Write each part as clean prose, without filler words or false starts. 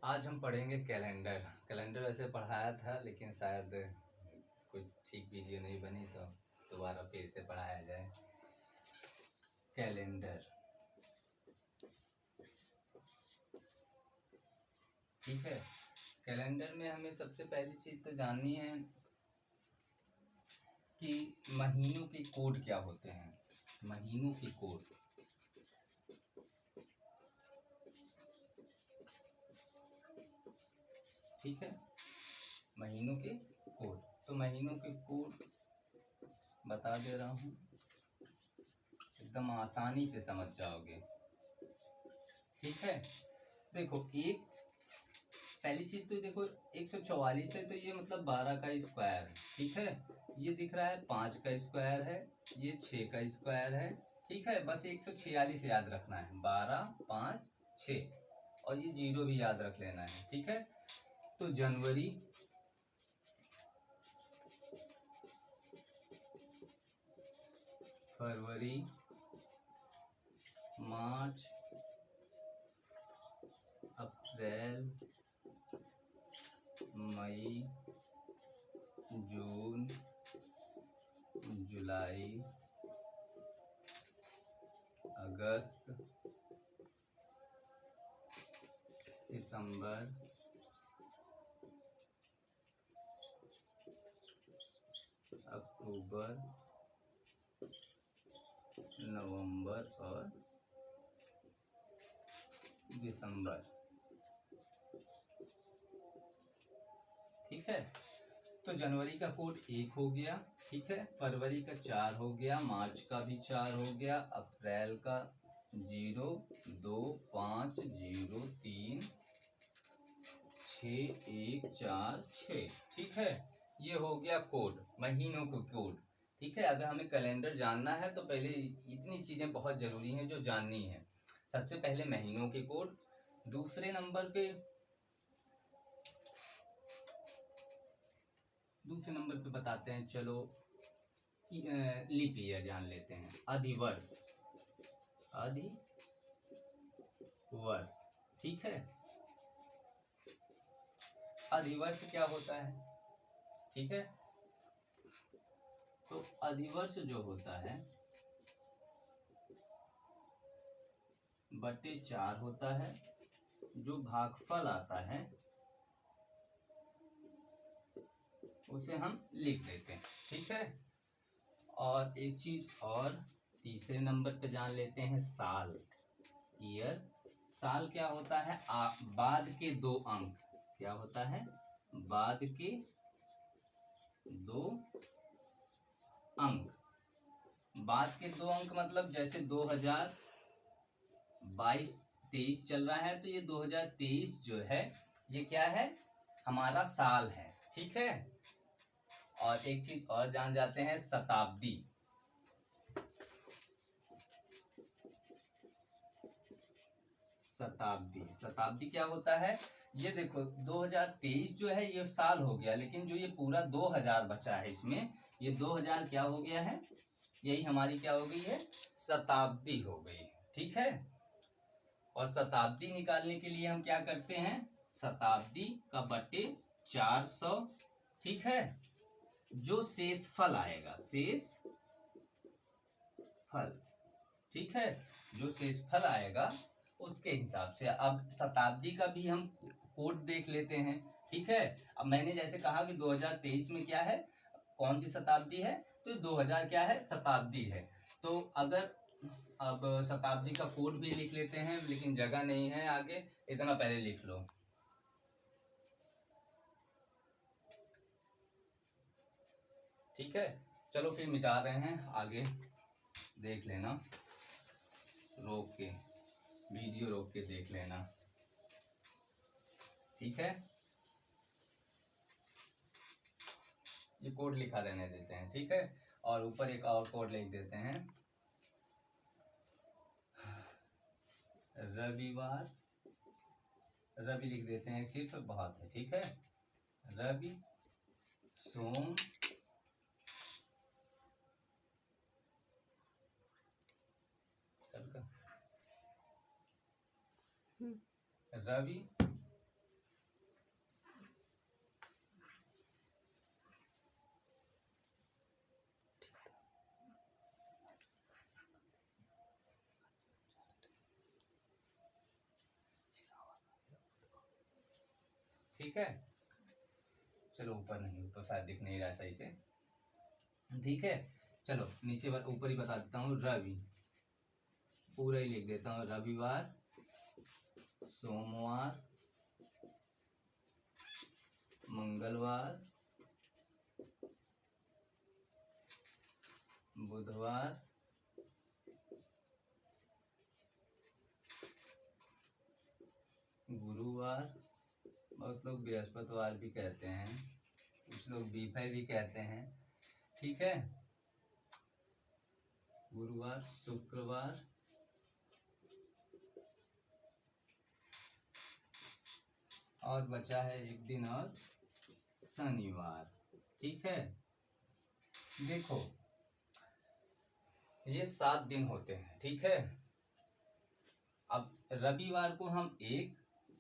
आज हम पढ़ेंगे कैलेंडर। कैलेंडर वैसे पढ़ाया था लेकिन शायद कुछ ठीक वीडियो नहीं बनी तो दोबारा फिर से पढ़ाया जाए। कैलेंडर, ठीक है। कैलेंडर में हमें सबसे पहली चीज़ तो जाननी है कि महीनों के कोड क्या होते हैं। महीनों के कोड, ठीक है। महीनों के कोड, तो महीनों के कोड बता दे रहा हूँ, एकदम आसानी से समझ जाओगे, ठीक है। देखो, एक पहली चीज तो देखो 144 है तो ये मतलब 12 का स्क्वायर है, ठीक है। ये दिख रहा है 5 का स्क्वायर है, ये 6 का स्क्वायर है, ठीक है। बस 146 याद रखना है, 12 5 6, और ये जीरो भी याद रख लेना है, ठीक है। तो जनवरी, फरवरी, मार्च, अप्रैल, मई, जून, जुलाई, अगस्त, सितंबर, अक्टूबर, नवंबर और दिसंबर, ठीक है। तो जनवरी का कोड 1 हो गया, ठीक है। फरवरी का 4 हो गया, मार्च का भी 4 हो गया, अप्रैल का 0 2 5 0 3 6 1 4 6, ठीक है। ये हो गया कोड, महीनों का कोड, ठीक है। अगर हमें कैलेंडर जानना है तो पहले इतनी चीजें बहुत जरूरी हैं जो जाननी है। सबसे पहले महीनों के कोड, दूसरे नंबर पे बताते हैं, चलो लीप ईयर जान लेते हैं। अधिवर्ष, अधिवर्ष, ठीक है। अधिवर्ष क्या होता है, ठीक है। तो अधिवर्ष जो होता है बटे 4 होता है, जो भागफल आता है उसे हम लिख देते हैं, ठीक है। और एक चीज और तीसरे नंबर पे जान लेते हैं, साल, ईयर। साल क्या होता है, बाद के 2 अंक, क्या होता है, बाद के 2 अंक। बाद के 2 अंक मतलब जैसे 2022-23 चल रहा है तो ये 2023 जो है ये क्या है, हमारा साल है, ठीक है। और एक चीज और जान जाते हैं, शताब्दी। शताब्दी क्या होता है, ये देखो 2023 जो है ये साल हो गया, लेकिन जो ये पूरा 2000 बचा है इसमें, ये 2000 क्या हो गया है, यही हमारी क्या हो गई है, शताब्दी हो गई, ठीक है। और शताब्दी निकालने के लिए हम क्या करते हैं, शताब्दी का बटे 400, ठीक है। जो शेषफल आएगा, शेषफल, ठीक है, जो शेषफल आएगा उसके हिसाब से। अब शताब्दी का भी हम कोड देख लेते हैं, ठीक है। अब मैंने जैसे कहा कि 2023 में क्या है, कौन सी शताब्दी है, तो 2000 क्या है, शताब्दी है। तो अगर अब शताब्दी का कोड भी लिख लेते हैं, लेकिन जगह नहीं है आगे, इतना पहले लिख लो, ठीक है। चलो फिर मिटा रहे हैं, आगे देख लेना, रोक के वीडियो रोक के देख लेना, ठीक है। ये कोड लिखा रहने देते हैं, ठीक है। और ऊपर एक और कोड लिख देते हैं, रविवार, रवि लिख देते हैं सिर्फ, बहुत है, ठीक है। रवि, सोम, रवि, ठीक है। चलो ऊपर नहीं, ऊपर शायद दिख नहीं रहा सही से, ठीक है। चलो नीचे ऊपर ही बता देता हूँ, रवि, पूरा ही लिख देता हूँ, रविवार, सोमवार, मंगलवार, बुधवार, गुरुवार, बहुत लोग बृहस्पतिवार भी कहते हैं, कुछ लोग बीफे भी कहते हैं, ठीक है। गुरुवार, शुक्रवार, और बचा है एक दिन और शनिवार, ठीक है। देखो ये 7 दिन होते हैं, ठीक है। अब रविवार को हम 1,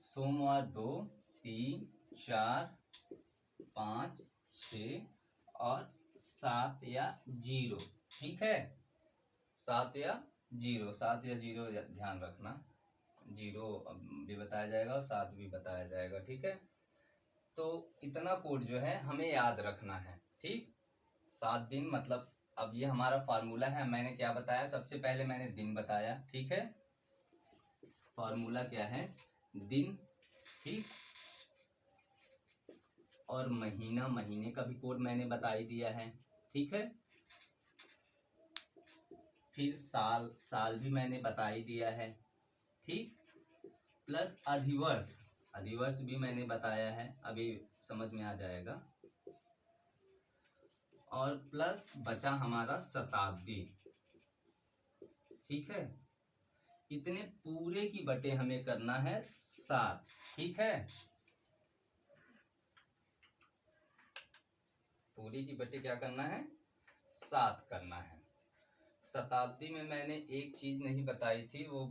सोमवार 2, 3, 4, 5, 6 और 7 या 0, ठीक है। 7 या 0, 7 या 0 ध्यान रखना, 0 भी बताया जाएगा और 7 भी बताया जाएगा, ठीक है। तो इतना कोड जो है हमें याद रखना है, ठीक। 7 दिन मतलब, अब ये हमारा फार्मूला है, मैंने क्या बताया, सबसे पहले मैंने दिन बताया, ठीक है। फार्मूला क्या है, दिन, ठीक। और महीना, महीने का भी कोड मैंने बता ही दिया है, ठीक है। फिर साल, साल भी मैंने बता ही दिया है, ठीक। प्लस अधिवर्ष, अधिवर्ष भी मैंने बताया है, अभी समझ में आ जाएगा। और प्लस बचा हमारा शताब्दी, ठीक है। इतने पूरे की बटे हमें करना है 7, ठीक है। पूरी की बटे क्या करना है, 7 करना है। शताब्दी में मैंने एक चीज नहीं बताई थी, वो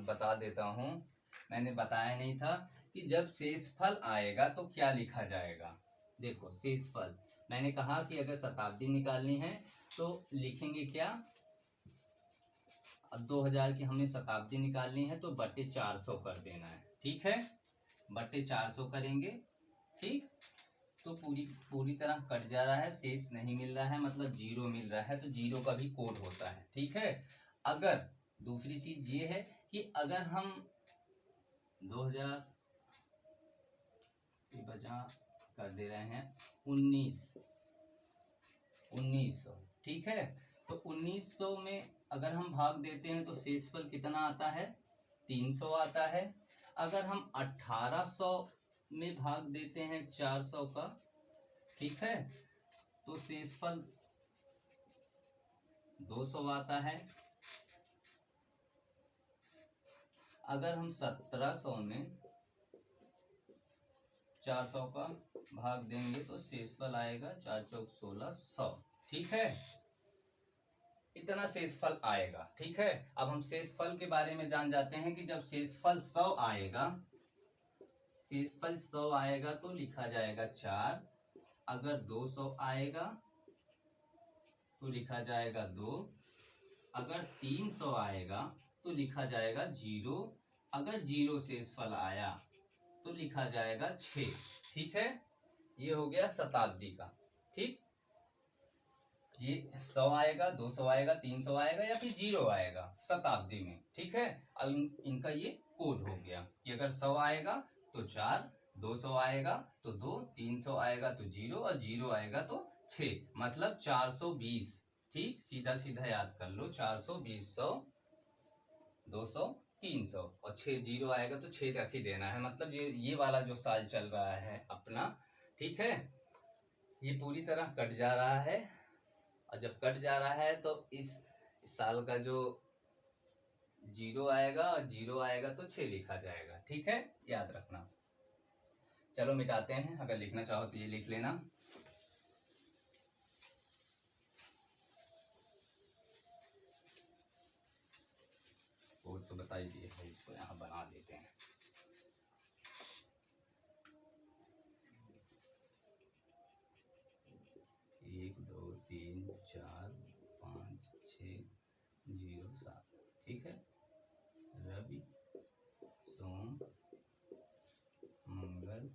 बता देता हूँ। मैंने बताया नहीं था कि जब शेषफल आएगा तो क्या लिखा जाएगा। देखो शेषफल, मैंने कहा कि अगर शताब्दी निकालनी है तो लिखेंगे क्या, अब 2000 की हमने शताब्दी निकालनी है तो बटे 400 कर देना है, ठीक है। बटे 400 करेंगे, ठीक। तो पूरी तरह कट जा रहा है, शेष नहीं मिल रहा है, मतलब 0 मिल रहा है, तो 0 का भी कोड होता है, ठीक है। अगर दूसरी चीज ये है कि अगर हम 2000 की बजा कर दे रहे हैं 1900, ठीक है। तो 1900 में अगर हम भाग देते हैं तो शेषफल कितना आता है, 300 आता है। अगर हम 1800 में भाग देते हैं 400 का, ठीक है, तो शेषफल 200 आता है। अगर हम 1700 में 400 का भाग देंगे तो शेषफल आएगा 4 चौक 1600, ठीक है। इतना शेषफल आएगा, ठीक है। अब हम शेषफल के बारे में जान जाते हैं कि जब शेषफल 100 आएगा, शेषफल 100 आएगा तो लिखा जाएगा 4। अगर 200 आएगा तो लिखा जाएगा 2। अगर 300 आएगा तो लिखा जाएगा 0। अगर 0 शेषफल आया तो लिखा जाएगा 6, ठीक है। ये हो गया शताब्दी का, ठीक। ये 100 आएगा, 200 आएगा, 300 आएगा या फिर 0 आएगा शताब्दी में, ठीक है। अब इनका ये कोड हो गया कि अगर 100 आएगा तो 4, 200 आएगा तो 2, 300 आएगा तो 0 और 0 आएगा तो 6, मतलब 420, ठीक। सीधा सीधा याद कर लो, 420, 100, 200, 300 और 6 0 आएगा तो 6 रख ही देना है, मतलब ये वाला जो साल चल रहा है अपना, ठीक है। ये पूरी तरह कट जा रहा है, और जब कट जा रहा है तो इस साल का जो 0 आएगा और 0 आएगा तो 6 लिखा जाएगा, ठीक है, याद रखना। चलो मिटाते हैं, अगर लिखना चाहो तो ये लिख लेना। कोड तो बता ही दिए है, इसको यहाँ बना देते हैं। एक 2 3 4 5 6 0 7, ठीक है। रवि, सोम, मंगल,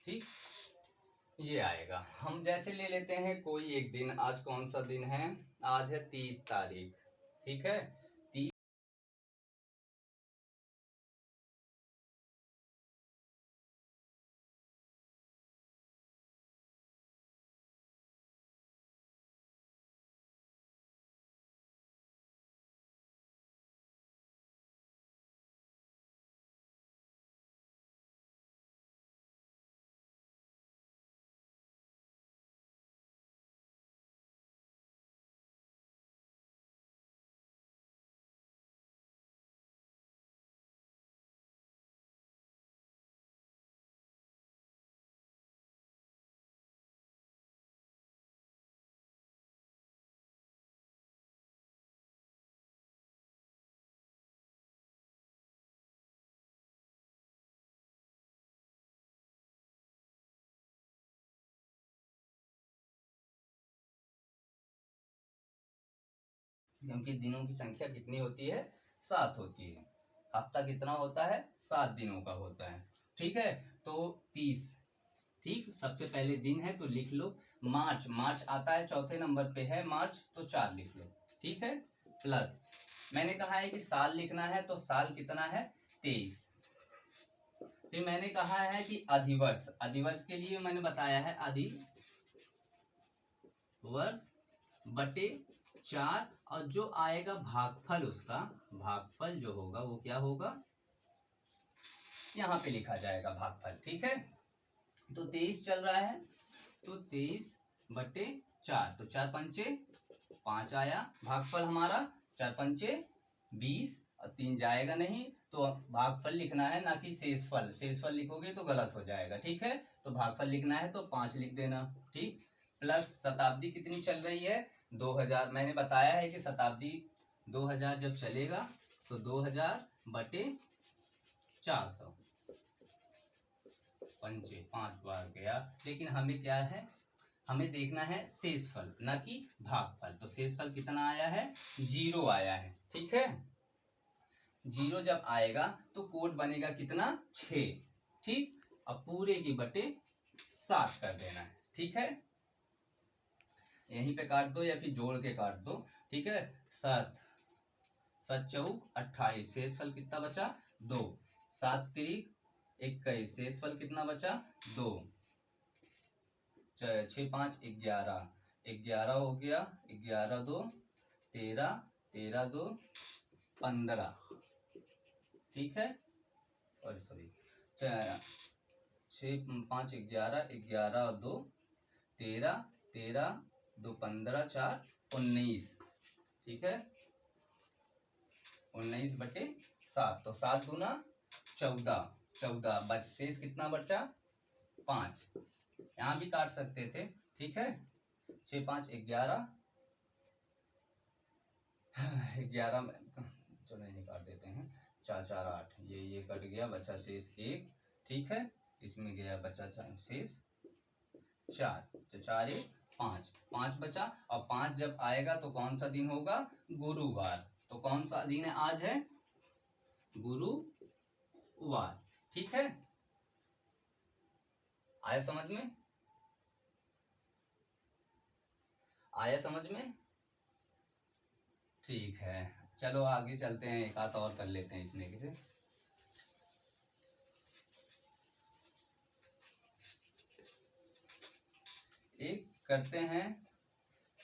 ठीक, ये आएगा। हम जैसे ले लेते हैं कोई एक दिन, आज कौन सा दिन है, आज है 30 तारीख, ठीक है। क्योंकि दिनों की संख्या कितनी होती है, 7 होती है। हफ्ता कितना होता है, 7 दिनों का होता है, ठीक है। तो 30, ठीक, सबसे पहले दिन है तो लिख लो। मार्च, मार्च आता है चौथे नंबर पे है मार्च, तो 4 लिख लो, ठीक है। प्लस मैंने कहा है कि साल लिखना है, तो साल कितना है, 23। फिर मैंने कहा है कि अधिवर्ष, अधिवर्ष के लिए मैंने बताया है अधिवर्ष बटे 4, और जो आएगा भागफल, उसका भागफल जो होगा वो क्या होगा, यहाँ पे लिखा जाएगा भागफल, ठीक है। तो 23 चल रहा है, तो 23 बटे 4, तो 4 पंचे 5 आया भागफल हमारा, 4 पंचे 20, और 3 जाएगा नहीं, तो भागफल लिखना है ना कि शेषफल, शेषफल लिखोगे तो गलत हो जाएगा, ठीक है। तो भागफल लिखना है तो 5 लिख देना, ठीक। प्लस शताब्दी कितनी चल रही है, 2000। मैंने बताया है कि शताब्दी 2000 जब चलेगा तो 2000 बटे 400, पंचे 5 बार गया। लेकिन हमें क्या है, हमें देखना है शेषफल ना कि भागफल। तो शेषफल कितना आया है, 0 आया है, ठीक है। 0 जब आएगा तो कोड बनेगा कितना, 6, ठीक। अब पूरे की बटे 7 कर देना है, ठीक है। यहीं पे काट दो या फिर जोड़ के काट दो, ठीक है। 7 7 चौक 28, शेषफल कितना बचा, 2। 7 तिरिक 21, शेषफल कितना बचा, 2। 6 5 11, 11 हो गया, 11 2 13, 13 2 15, ठीक है। और सॉरी 6 5 11, 11 2 13, 13 2 15, 4 19, ठीक है। 19 बटे 7, तो 7 दूना 14, 14 शेष कितना बचा, 5। यहाँ भी काट सकते थे, ठीक है। 6 5 11, 11 में चलो नहीं काट देते हैं, 4 4 8, ये कट गया, बचा शेष 1, ठीक है। इसमें गया बचा शेष 4, तो 4 1 5, 5 बचा। और 5 जब आएगा तो कौन सा दिन होगा, गुरुवार। तो कौन सा दिन है, आज है गुरुवार, ठीक है। आया समझ में, आया समझ में, ठीक है। चलो आगे चलते हैं, एक आध और कर लेते हैं इसमें से। एक करते हैं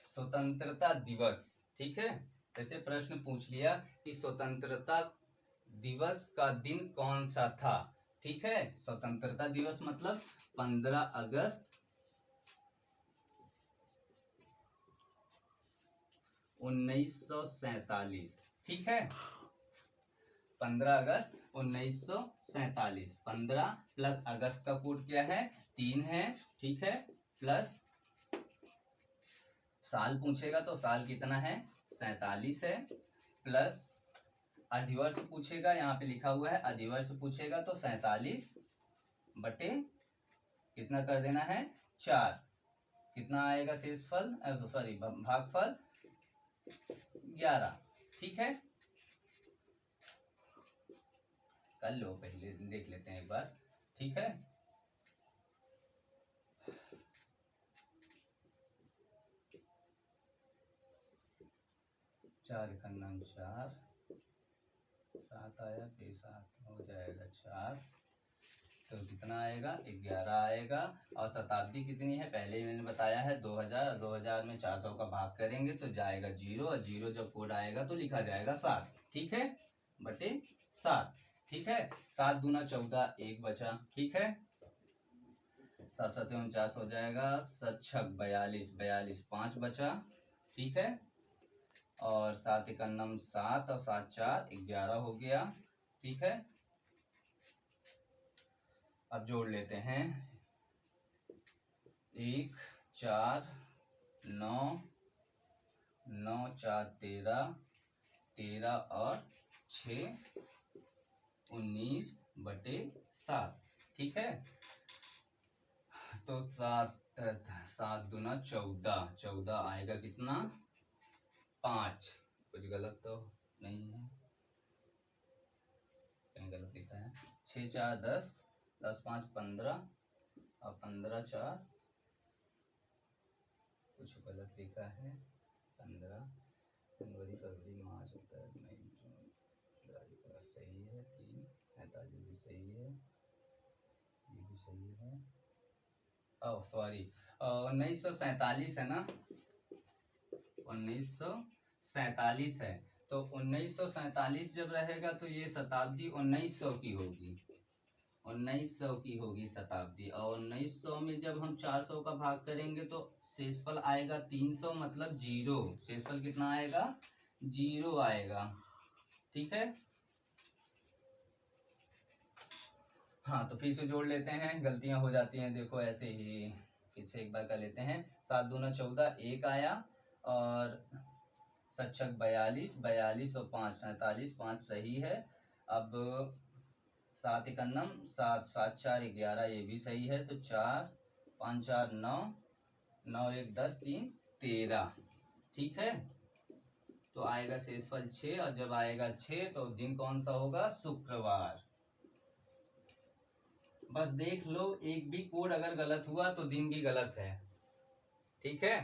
स्वतंत्रता दिवस, ठीक है। जैसे प्रश्न पूछ लिया कि स्वतंत्रता दिवस का दिन कौन सा था, ठीक है। स्वतंत्रता दिवस मतलब 15 अगस्त 1947, ठीक है। 15 अगस्त 1947, 15 प्लस अगस्त का कोड क्या है, 3 है, ठीक है। प्लस साल पूछेगा तो साल कितना है, 47 है। प्लस अधिवर्ष पूछेगा, यहाँ पे लिखा हुआ है अधिवर्ष पूछेगा तो 47 बटे कितना कर देना है, 4। कितना आएगा शेषफल, सॉरी भागफल, 11, ठीक है। कर लो, पहले देख लेते हैं एक बार, ठीक है। 4 का नाम 4, 7 आया, फिर 7 हो जाएगा 4, तो कितना आएगा 11 आएगा। और शताब्दी कितनी है पहले ही मैंने बताया है 2000, 2000 में 400 का भाग करेंगे तो जाएगा 0, और 0 जब कोड आएगा तो लिखा जाएगा 7, ठीक है, बटे 7, ठीक है। 7 दूना 14, 1 बचा, ठीक है। 7 7 49 हो जाएगा, 7 6 42, 42 5 बचा, ठीक है। और 7 1 7 और 7 4 11 हो गया, ठीक है। अब जोड़ लेते हैं, 1 4 9, 9 4 13, 13 और 6 19 बटे 7, ठीक है। तो 7 7 दूना 14, 14 आएगा कितना 5, कुछ गलत तो नहीं है, कहीं गलत लिखा है। 6 4 10, 10 5 15 और 15 4 कुछ गलत लिखा है, 15 जनवरी फरवरी मार्च अप्रैल मई जून जुलाई, सही है। 3 47 भी सही है, ये भी सही है। ओह सॉरी, 1947 है ना, 1947 है। तो 1947 जब रहेगा तो ये शताब्दी 1900 की होगी, 1900 की होगी शताब्दी। और 1900 में जब हम 400 का भाग करेंगे तो शेषफल आएगा 300, मतलब 0। शेषफल कितना आएगा 0 आएगा, ठीक है। हाँ तो फिर से जोड़ लेते हैं, गलतियां हो जाती हैं देखो ऐसे ही, फिर से एक बार कर लेते हैं। 7 दूना 14, 1 आया, और 7 6 42, 42 और 5 47, 5 सही है। अब 7 1 7, 7 4 11, ये भी सही है। तो 4 5 4 9, 9 1 10, 3 13, ठीक है। तो आएगा शेषफल 6, और जब आएगा 6 तो दिन कौन सा होगा, शुक्रवार। बस देख लो, एक भी कोड अगर गलत हुआ तो दिन भी गलत है, ठीक है।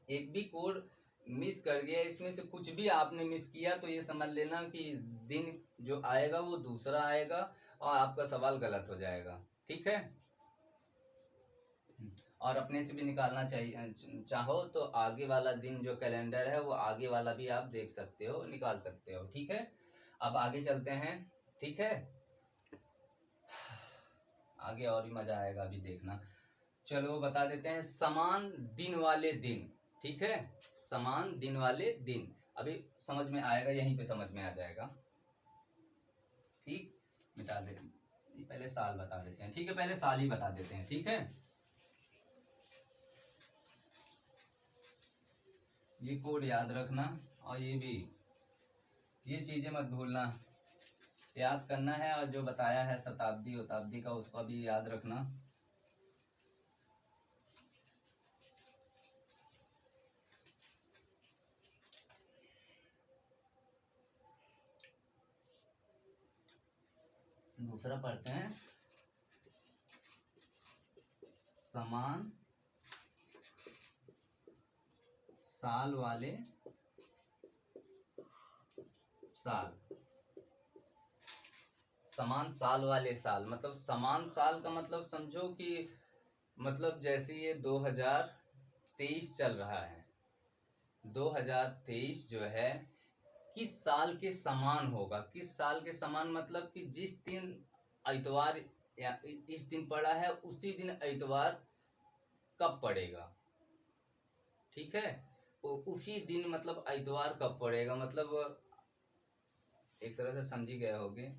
एक भी कोड मिस कर गया, इसमें से कुछ भी आपने मिस किया तो ये समझ लेना कि दिन जो आएगा वो दूसरा आएगा और आपका सवाल गलत हो जाएगा, ठीक है। और अपने से भी निकालना चाहिए, चाहो तो आगे वाला दिन जो कैलेंडर है वो आगे वाला भी आप देख सकते हो, निकाल सकते हो, ठीक है। अब आगे चलते हैं, ठीक है। आगे और भी मजा आएगा, अभी देखना। चलो बता देते हैं, समान दिन वाले दिन, ठीक है, समान दिन वाले दिन। अभी समझ में आएगा, यहीं पे समझ में आ जाएगा, ठीक। मिटा दे, पहले साल बता देते हैं, ठीक है, पहले साल ही बता देते हैं, ठीक है। ये कोड याद रखना, और ये भी, ये चीजें मत भूलना, याद करना है। और जो बताया है शताब्दी उताब्दी का, उसका भी याद रखना। दूसरा पढ़ते हैं, समान साल वाले साल। समान साल वाले साल मतलब, समान साल का मतलब समझो कि मतलब जैसे ये 2023 चल रहा है, 2023 जो है किस साल के समान होगा। किस साल के समान मतलब कि जिस दिन इतवार या इस दिन पड़ा है उसी दिन इतवार कब पड़ेगा, ठीक है। तो उसी दिन मतलब इतवार कब पड़ेगा, मतलब एक तरह से समझी गए होगे,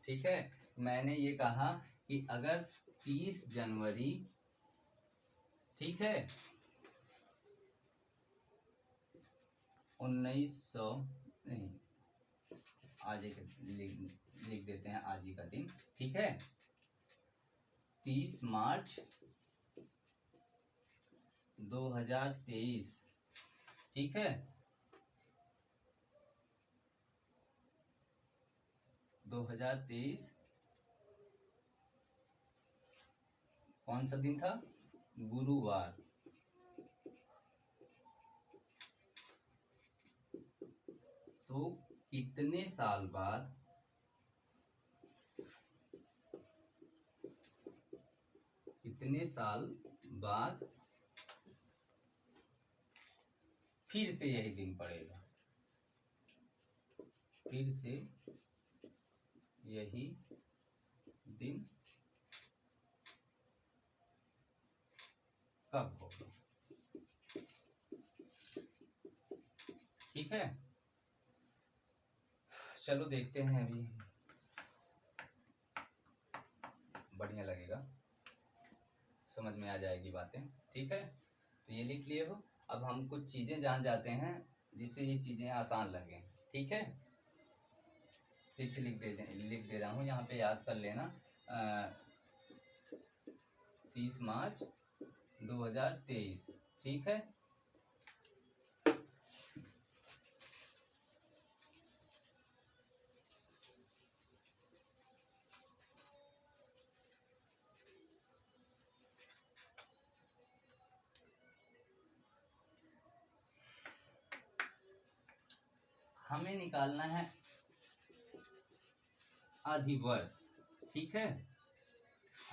ठीक है। मैंने ये कहा कि अगर 30 जनवरी, ठीक है, 1900 नहीं, आज एक लिख देते हैं, आज ही का दिन, ठीक है। 30 मार्च 2023, ठीक है, 2023 कौन सा दिन था, गुरुवार, तो कितने साल बाद फिर से यही दिन पड़ेगा, फिर से यही दिन कब होगा। ठीक है, चलो देखते हैं, अभी बढ़िया लगेगा, समझ में आ जाएगी बातें। ठीक है, तो ये लिख लिए हो। अब हम कुछ चीज़ें जान जाते हैं जिससे ये चीज़ें आसान लगें। ठीक है, फिर से लिख दे रहा हूँ, यहाँ पे याद कर लेना। 30 मार्च 2023। ठीक है, हमें निकालना है अधिवर्ष। ठीक है,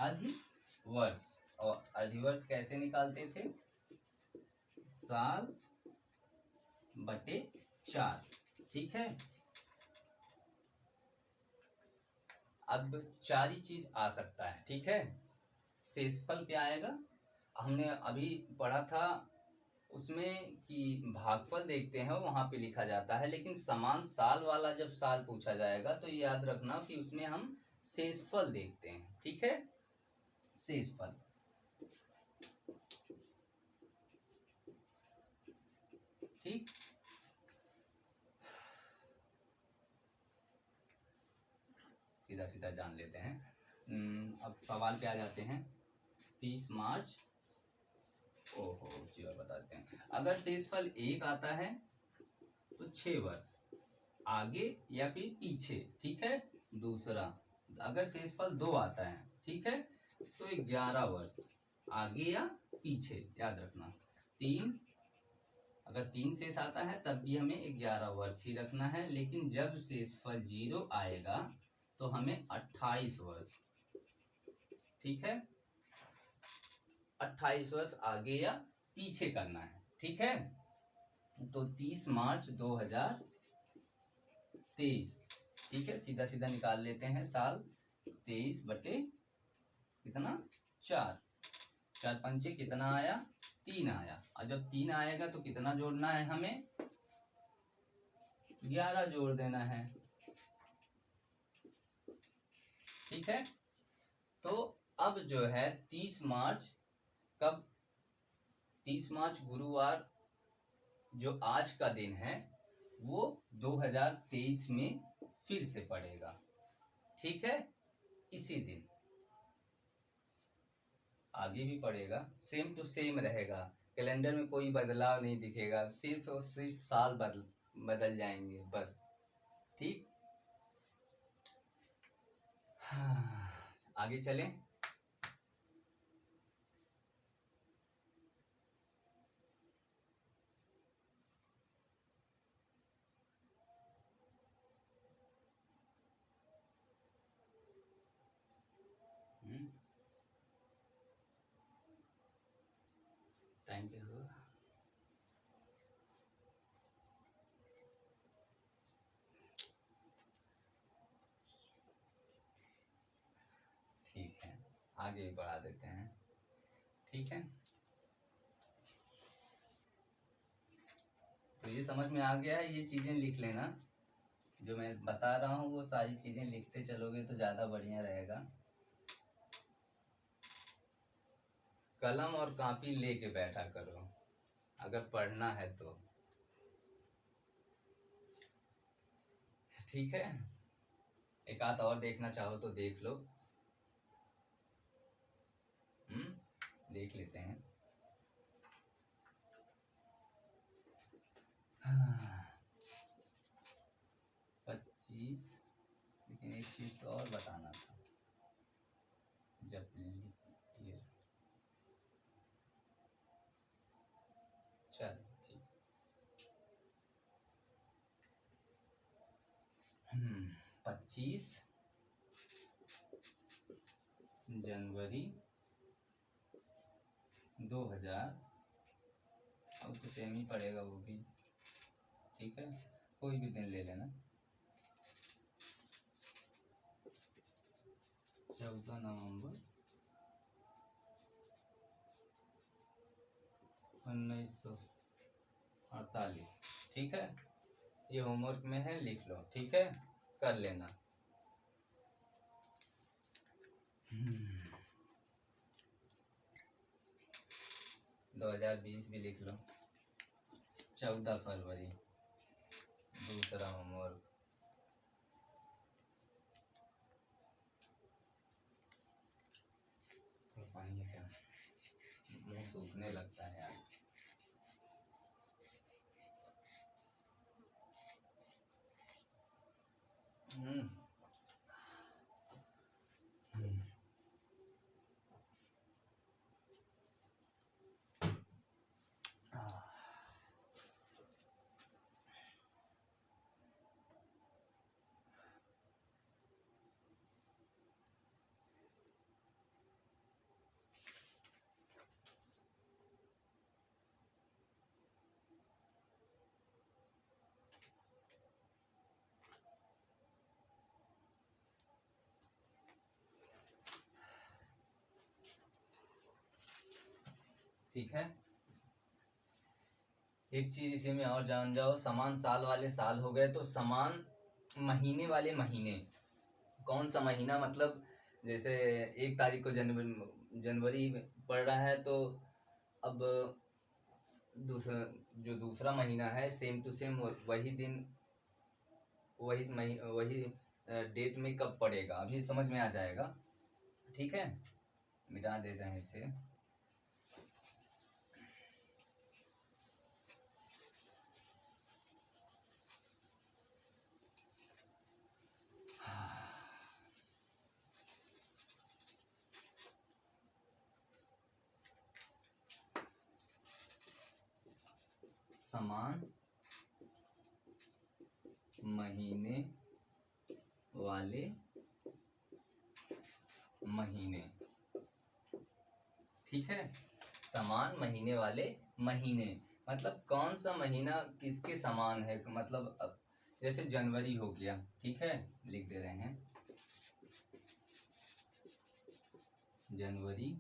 अधिवर्ष। और अधिवर्ष कैसे निकालते थे? साल बटे 4। ठीक है, अब 4 ही चीज आ सकता है। ठीक है, शेषफल क्या आएगा? हमने अभी पढ़ा था उसमें कि भागफल देखते हैं वहां पे लिखा जाता है, लेकिन समान साल वाला जब साल पूछा जाएगा तो याद रखना कि उसमें हम शेषफल देखते हैं। ठीक है, शेषफल। ठीक, सीधा सीधा जान लेते हैं। अब सवाल पे आ जाते हैं। 30 मार्च, ओहो चलो बताते हैं। अगर शेषफल 1 आता है तो 6 वर्ष आगे या फिर पीछे। ठीक है, दूसरा अगर शेषफल 2 आता है, ठीक है, तो 11 वर्ष आगे या पीछे, याद रखना। 3, अगर 3 शेष आता है तब भी हमें 11 वर्ष ही रखना है, लेकिन जब शेषफल 0 आएगा तो हमें 28 वर्ष, ठीक है, 28 वर्ष आगे या पीछे करना है। ठीक है, तो 30 मार्च 2023। ठीक है, सीधा सीधा निकाल लेते हैं साल। 23 बटे कितना? 4। 4 पंचे कितना आया? 3 आया। और जब 3 आएगा तो कितना जोड़ना है हमें? 11 जोड़ देना है। ठीक है, तो अब जो है 30 मार्च कब? 30 मार्च गुरुवार जो आज का दिन है वो 2023 में फिर से पड़ेगा। ठीक है, इसी दिन आगे भी पड़ेगा, सेम टू सेम रहेगा, कैलेंडर में कोई बदलाव नहीं दिखेगा, सिर्फ और सिर्फ साल बदल जाएंगे बस। ठीक, हाँ, आगे चलें। टाइम पे हो, ठीक है, आगे बढ़ा देते हैं। ठीक है, तो ये समझ में आ गया है, ये चीजें लिख लेना जो मैं बता रहा हूँ, वो सारी चीजें लिखते चलोगे तो ज्यादा बढ़िया रहेगा। कलम और कॉपी लेके बैठा करो अगर पढ़ना है तो। ठीक है, एक आध और देखना चाहो तो देख लो। देख लेते हैं। हाँ, 25, लेकिन एक चीज तो और बताना था जब ये, चल ठीक। 25 जनवरी 2000, अब तो सेम ही पड़ेगा वो भी, ठीक है, कोई भी दिन ले लेना। 14 नवंबर 1948, ठीक है। ये होमवर्क में है, लिख लो, ठीक है, कर लेना। 2020 भी लिख लो। 14 फरवरी दूसरा होमवर्क। पानी है क्या? मुंह सूखने लगता है यार। ठीक है, एक चीज इसी में और जान जाओ, समान साल वाले साल हो गए तो समान महीने वाले महीने। कौन सा महीना, मतलब जैसे 1 तारीख को जनवरी पड़ रहा है, तो अब जो दूसरा महीना है सेम टू सेम वही दिन वही डेट में कब पड़ेगा, अभी समझ में आ जाएगा, ठीक है। मिटा देते हैं इसे। समान महीने वाले महीने, ठीक है। समान महीने वाले महीने मतलब कौन सा महीना किसके समान है, मतलब अब जैसे जनवरी हो गया, ठीक है, लिख दे रहे हैं जनवरी,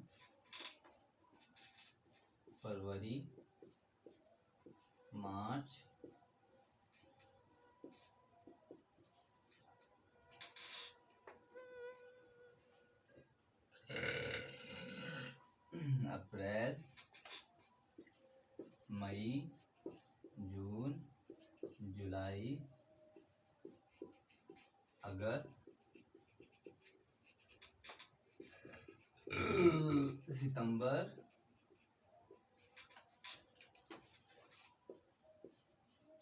फरवरी, मार्च, अप्रैल, मई, जून, जुलाई, अगस्त, सितंबर,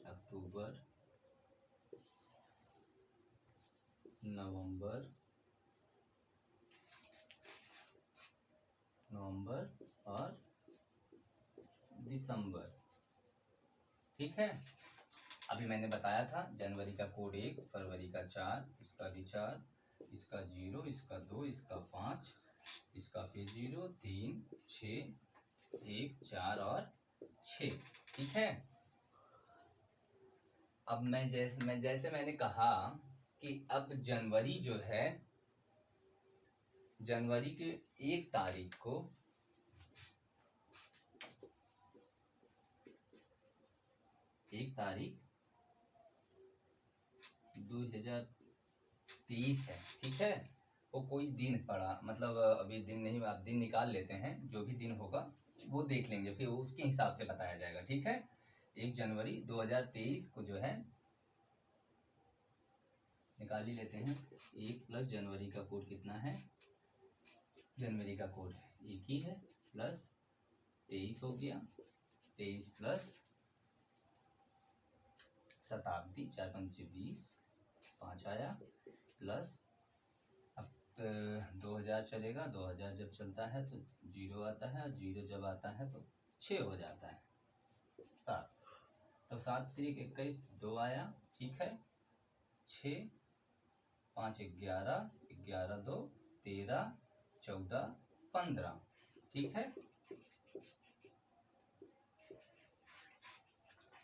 अक्टूबर, नवंबर और दिसंबर, ठीक है। अभी मैंने बताया था जनवरी का कोड 1, फरवरी का 4, इसका भी 4, इसका 0, इसका 2, इसका 5, इसका फिर 0, 3, 6, 1, 4 और 6, ठीक है। अब जैसे मैंने कहा कि अब जनवरी जो है, जनवरी के 1 तारीख को 1 तारीख 2023 है, ठीक है। वो कोई दिन पड़ा, मतलब अभी दिन नहीं, आप दिन निकाल लेते हैं, जो भी दिन होगा वो देख लेंगे, फिर उसके हिसाब से बताया जाएगा, ठीक है। 1 जनवरी 2023 को जो है निकाल ही लेते हैं। 1 प्लस जनवरी का कोड कितना है, जनवरी का कोड 1 ही है, प्लस 23 हो गया, 23 प्लस शताब्दी, 4 पंचे 20, 5 आया, प्लस अब 2000 चलेगा, 2000 जब चलता है तो 0 आता है, और 0 जब आता है तो 6 हो जाता है, 7, तो 7 3 21, 2 आया, ठीक है, 6 5 11, 11 2 13, 14 15। ठीक है,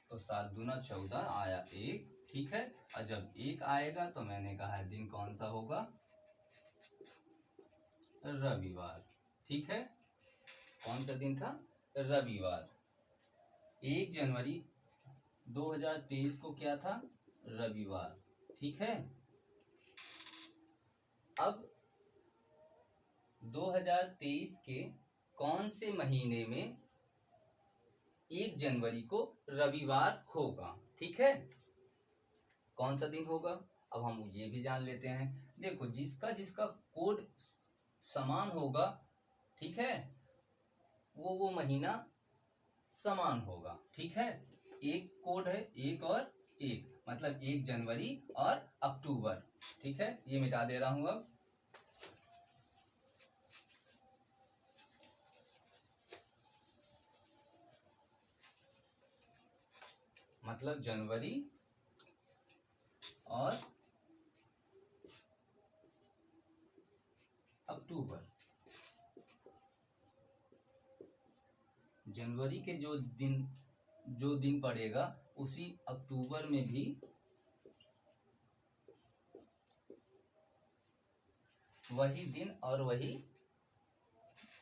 तो 7 दूना 14 आया 1। ठीक है, और जब 1 आएगा तो मैंने कहा दिन कौन सा होगा, रविवार। ठीक है, कौन सा दिन था, रविवार। 1 जनवरी 2023 को क्या था, रविवार। ठीक है, अब 2023 के कौन से महीने में 1 जनवरी को रविवार होगा। ठीक है, कौन सा दिन होगा, अब हम ये भी जान लेते हैं। देखो, जिसका जिसका कोड समान होगा, ठीक है, वो महीना समान होगा। ठीक है, एक कोड है, 1 और 1, मतलब 1 जनवरी और अक्टूबर। ठीक है, ये मिटा दे रहा हूं अब। मतलब जनवरी और अक्टूबर। जनवरी के जो दिन पड़ेगा उसी अक्टूबर में भी वही दिन और वही